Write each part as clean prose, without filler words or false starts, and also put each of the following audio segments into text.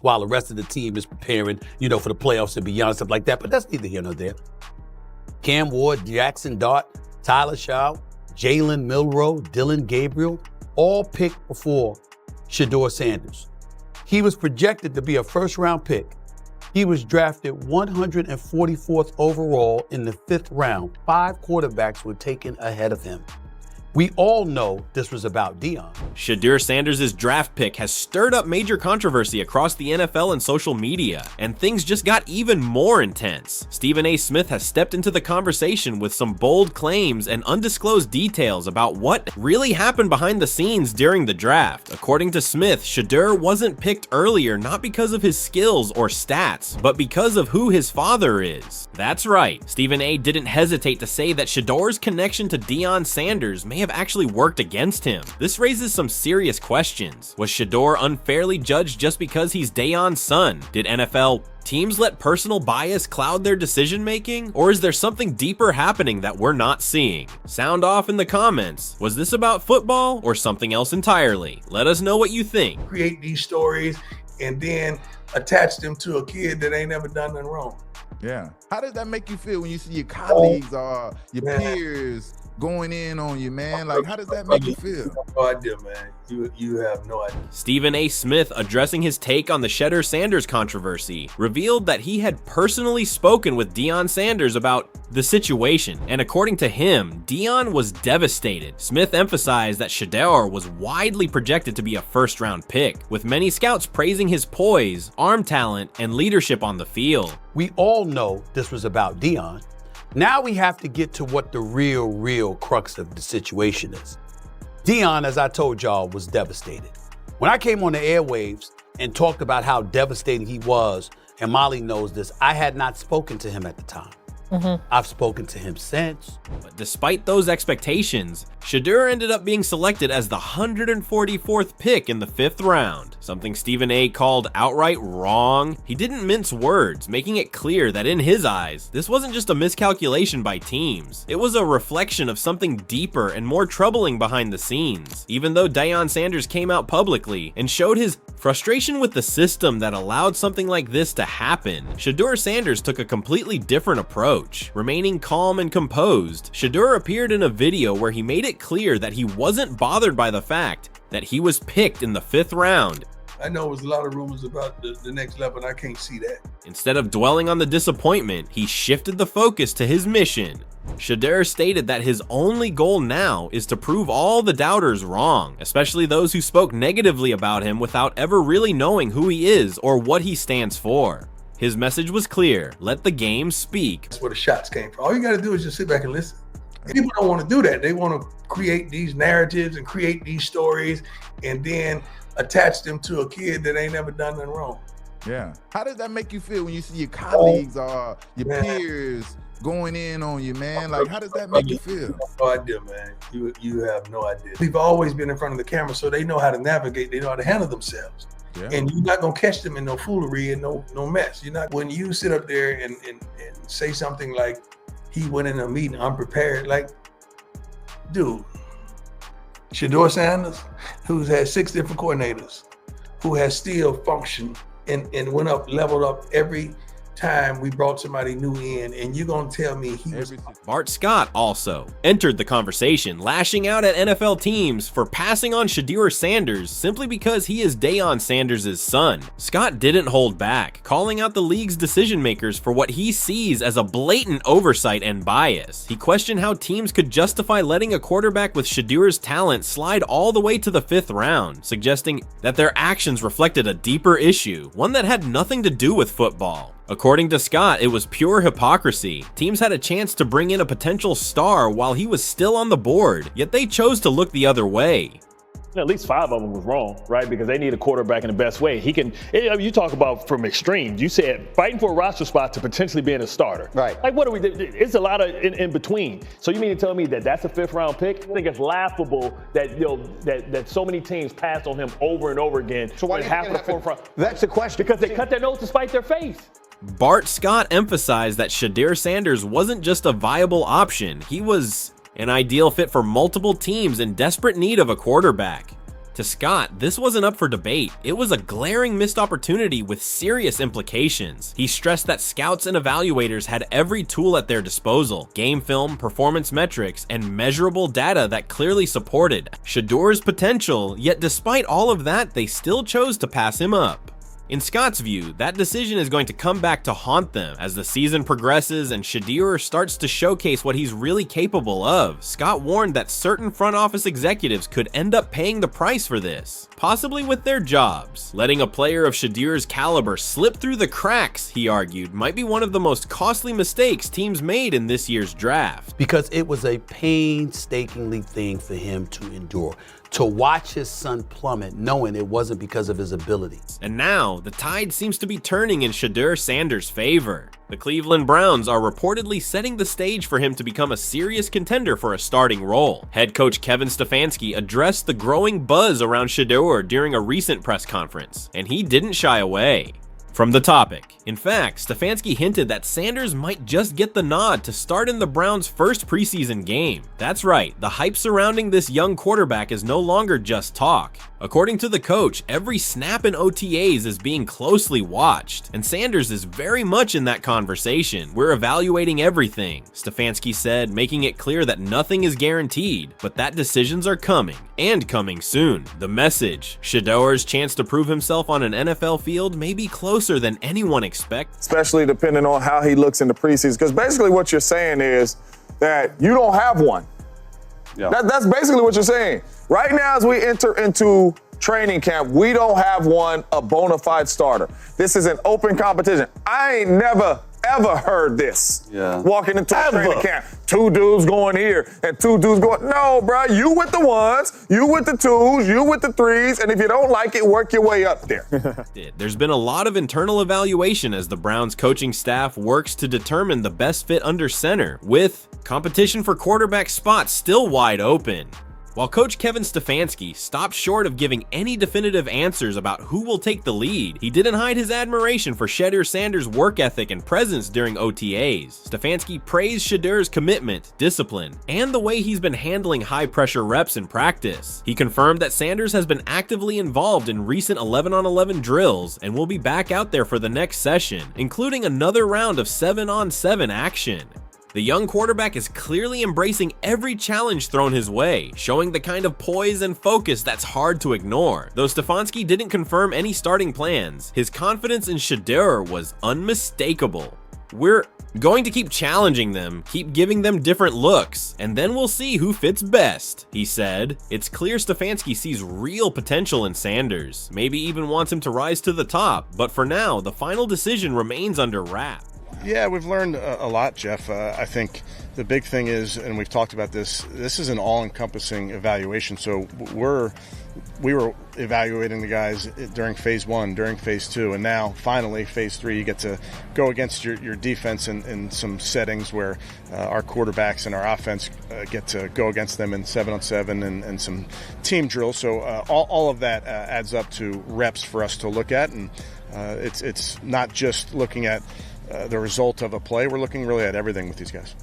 while the rest of the team is preparing, for the playoffs and beyond, stuff like that. But that's neither here nor there. Cam Ward, Jackson Dart, Tyler Shaw, Jalen Milroe, Dylan Gabriel, all picked before Shedeur Sanders. He was projected to be a first-round pick. He was drafted 144th overall in the 5th round. 5 quarterbacks were taken ahead of him. We all know this was about Deion. Shedeur Sanders' draft pick has stirred up major controversy across the NFL and social media, and things just got even more intense. Stephen A. Smith has stepped into the conversation with some bold claims and undisclosed details about what really happened behind the scenes during the draft. According to Smith, Shedeur wasn't picked earlier not because of his skills or stats, but because of who his father is. That's right, Stephen A. didn't hesitate to say that Shedeur's connection to Deion Sanders may have actually worked against him. This raises some serious questions. Was Shedeur unfairly judged just because he's Deion's son? Did NFL teams let personal bias cloud their decision making? Or is there something deeper happening that we're not seeing? Sound off in the comments. Was this about football or something else entirely? Let us know what you think. Create these stories and then attach them to a kid that ain't never done nothing wrong. Yeah. How does that make you feel when you see your colleagues or your peers going in on you, man? Like, how does that make you feel? No idea, man. You have no idea. Stephen A. Smith, addressing his take on the Shedeur Sanders controversy, revealed that he had personally spoken with Deion Sanders about the situation, and according to him, Deion was devastated. Smith emphasized that Shedeur was widely projected to be a first-round pick, with many scouts praising his poise, arm talent, and leadership on the field. We all know this was about Deion. Now we have to get to what the real crux of the situation is. Deion, as I told y'all, was devastated. When I came on the airwaves and talked about how devastating he was, and Molly knows this, I had not spoken to him at the time. I've spoken to him since. But despite those expectations, Shedeur ended up being selected as the 144th pick in the 5th round, something Stephen A. called outright wrong. He didn't mince words, making it clear that in his eyes, this wasn't just a miscalculation by teams. It was a reflection of something deeper and more troubling behind the scenes. Even though Deion Sanders came out publicly and showed his frustration with the system that allowed something like this to happen, Shedeur Sanders took a completely different approach. Remaining calm and composed, Shedeur appeared in a video where he made it clear that he wasn't bothered by the fact that he was picked in the 5th round. I know there's a lot of rumors about the next level, and I can't see that. Instead of dwelling on the disappointment, he shifted the focus to his mission. Shedeur stated that his only goal now is to prove all the doubters wrong, especially those who spoke negatively about him without ever really knowing who he is or what he stands for. His message was clear: let the game speak. That's where the shots came from. All you got to do is just sit back and listen. People don't want to do that. They want to create these narratives and create these stories and then attach them to a kid that ain't never done nothing wrong. Yeah. How does that make you feel when you see your colleagues or your peers going in on you, man? Like, how does that make you feel? No idea, man. You have no idea. We've always been in front of the camera, so they know how to navigate. They know how to handle themselves. Yeah. And you're not gonna catch them in no foolery and no mess. You're not. When you sit up there and say something like, he went in a meeting unprepared, like, dude, Shedeur Sanders, who's had 6 different coordinators, who has still functioned and went up, leveled up every time we brought somebody new in, and you're gonna tell me he was... Bart Scott also entered the conversation, lashing out at NFL teams for passing on Shedeur Sanders simply because he is Deion Sanders' son. Scott didn't hold back, calling out the league's decision makers for what he sees as a blatant oversight and bias. He questioned how teams could justify letting a quarterback with Shedeur's talent slide all the way to the 5th round, suggesting that their actions reflected a deeper issue, one that had nothing to do with football. According to Scott, it was pure hypocrisy. Teams had a chance to bring in a potential star while he was still on the board, yet they chose to look the other way. At least 5 of them was wrong, right? Because they need a quarterback in the best way. He can, you talk about from extremes. You said fighting for a roster spot to potentially being a starter. Right. Like, what are we, it's a lot of in between. So you mean to tell me that that's a 5th round pick? I think it's laughable that, that so many teams passed on him over and over again. So why half of the 4th round? That's the question. Because they cut their nose to spite their face. Bart Scott emphasized that Shedeur Sanders wasn't just a viable option, he was an ideal fit for multiple teams in desperate need of a quarterback. To Scott, this wasn't up for debate. It was a glaring missed opportunity with serious implications. He stressed that scouts and evaluators had every tool at their disposal: game film, performance metrics, and measurable data that clearly supported Shedeur's potential, yet despite all of that, they still chose to pass him up. In Scott's view, that decision is going to come back to haunt them as the season progresses and Shedeur starts to showcase what he's really capable of. Scott warned that certain front office executives could end up paying the price for this, possibly with their jobs. Letting a player of Shedeur's caliber slip through the cracks, he argued, might be one of the most costly mistakes teams made in this year's draft. Because it was a painstakingly thing for him to endure. To watch his son plummet, knowing it wasn't because of his abilities. And now, the tide seems to be turning in Shedeur Sanders' favor. The Cleveland Browns are reportedly setting the stage for him to become a serious contender for a starting role. Head coach Kevin Stefanski addressed the growing buzz around Shedeur during a recent press conference, and he didn't shy away from the topic. In fact, Stefanski hinted that Sanders might just get the nod to start in the Browns' first preseason game. That's right, the hype surrounding this young quarterback is no longer just talk. According to the coach, every snap in OTAs is being closely watched, and Sanders is very much in that conversation. We're evaluating everything, Stefanski said, making it clear that nothing is guaranteed, but that decisions are coming, and coming soon. The message: Shedeur's chance to prove himself on an NFL field may be closer than anyone expects. Especially depending on how he looks in the preseason, because basically what you're saying is that you don't have one. Yeah. That's basically what you're saying. Right now, as we enter into training camp, we don't have a bona fide starter. This is an open competition. I ain't never, ever heard this. Yeah. Walking into a training camp, 2 dudes going here and 2 dudes going, no, bro, you with the 1s, you with the 2s, you with the 3s, and if you don't like it, work your way up there. There's been a lot of internal evaluation as the Browns coaching staff works to determine the best fit under center, with competition for quarterback spots still wide open. While coach Kevin Stefanski stopped short of giving any definitive answers about who will take the lead, he didn't hide his admiration for Shedeur Sanders' work ethic and presence during OTAs. Stefanski praised Shedeur's commitment, discipline, and the way he's been handling high-pressure reps in practice. He confirmed that Sanders has been actively involved in recent 11-on-11 drills and will be back out there for the next session, including another round of 7-on-7 action. The young quarterback is clearly embracing every challenge thrown his way, showing the kind of poise and focus that's hard to ignore. Though Stefanski didn't confirm any starting plans, his confidence in Shedeur was unmistakable. We're going to keep challenging them, keep giving them different looks, and then we'll see who fits best, he said. It's clear Stefanski sees real potential in Sanders, maybe even wants him to rise to the top, but for now, the final decision remains under wraps. Yeah, we've learned a lot, Jeff. I think the big thing is, and we've talked about this is an all-encompassing evaluation. So we were evaluating the guys during phase 1, during phase 2, and now finally phase 3, you get to go against your defense in some settings where our quarterbacks and our offense get to go against them in 7-on-7 and some team drills. So all of that adds up to reps for us to look at, and it's not just looking at the result of a play. We're looking really at everything with these guys.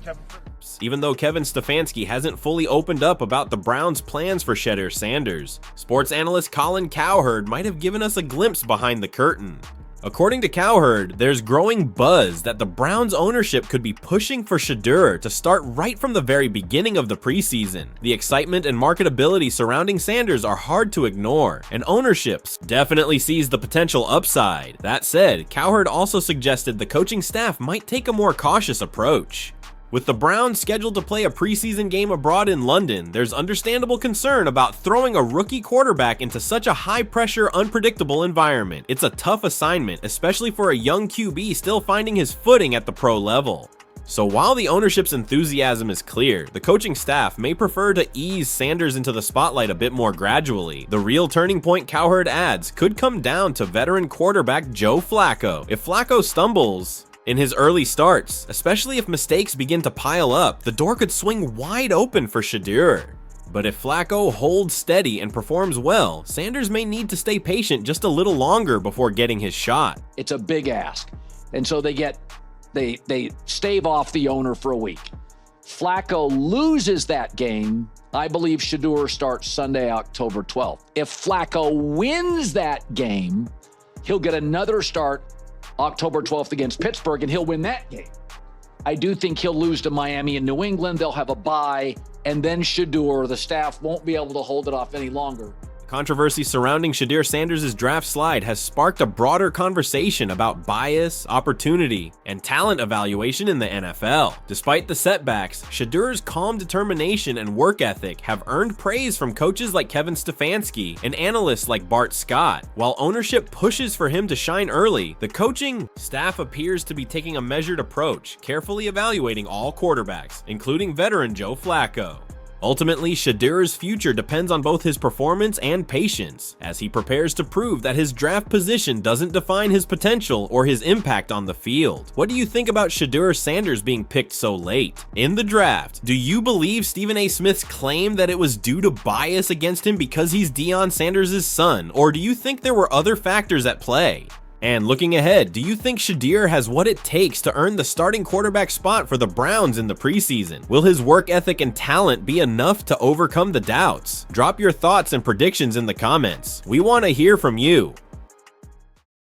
Even though Kevin Stefanski hasn't fully opened up about the Browns' plans for Shedeur Sanders, sports analyst Colin Cowherd might have given us a glimpse behind the curtain. According to Cowherd, there's growing buzz that the Browns ownership could be pushing for Shedeur to start right from the very beginning of the preseason. The excitement and marketability surrounding Sanders are hard to ignore, and ownership definitely sees the potential upside. That said, Cowherd also suggested the coaching staff might take a more cautious approach. With the Browns scheduled to play a preseason game abroad in London, there's understandable concern about throwing a rookie quarterback into such a high-pressure, unpredictable environment. It's a tough assignment, especially for a young QB still finding his footing at the pro level. So while the ownership's enthusiasm is clear, the coaching staff may prefer to ease Sanders into the spotlight a bit more gradually. The real turning point, Cowherd adds, could come down to veteran quarterback Joe Flacco. If Flacco stumbles in his early starts, especially if mistakes begin to pile up, the door could swing wide open for Shedeur. But if Flacco holds steady and performs well, Sanders may need to stay patient just a little longer before getting his shot. It's a big ask. And so they stave off the owner for a week. Flacco loses that game, I believe Shedeur starts Sunday, October 12th. If Flacco wins that game, he'll get another start October 12th against Pittsburgh, and he'll win that game. I do think he'll lose to Miami and New England. They'll have a bye, and then Shedeur, the staff, won't be able to hold it off any longer. Controversy surrounding Shedeur Sanders' draft slide has sparked a broader conversation about bias, opportunity, and talent evaluation in the NFL. Despite the setbacks, Shedeur's calm determination and work ethic have earned praise from coaches like Kevin Stefanski and analysts like Bart Scott. While ownership pushes for him to shine early, the coaching staff appears to be taking a measured approach, carefully evaluating all quarterbacks, including veteran Joe Flacco. Ultimately, Shedeur's future depends on both his performance and patience, as he prepares to prove that his draft position doesn't define his potential or his impact on the field. What do you think about Shedeur Sanders being picked so late? In the draft, do you believe Stephen A. Smith's claim that it was due to bias against him because he's Deion Sanders' son, or do you think there were other factors at play? And looking ahead, do you think Shedeur has what it takes to earn the starting quarterback spot for the Browns in the preseason? Will his work ethic and talent be enough to overcome the doubts? Drop your thoughts and predictions in the comments. We want to hear from you.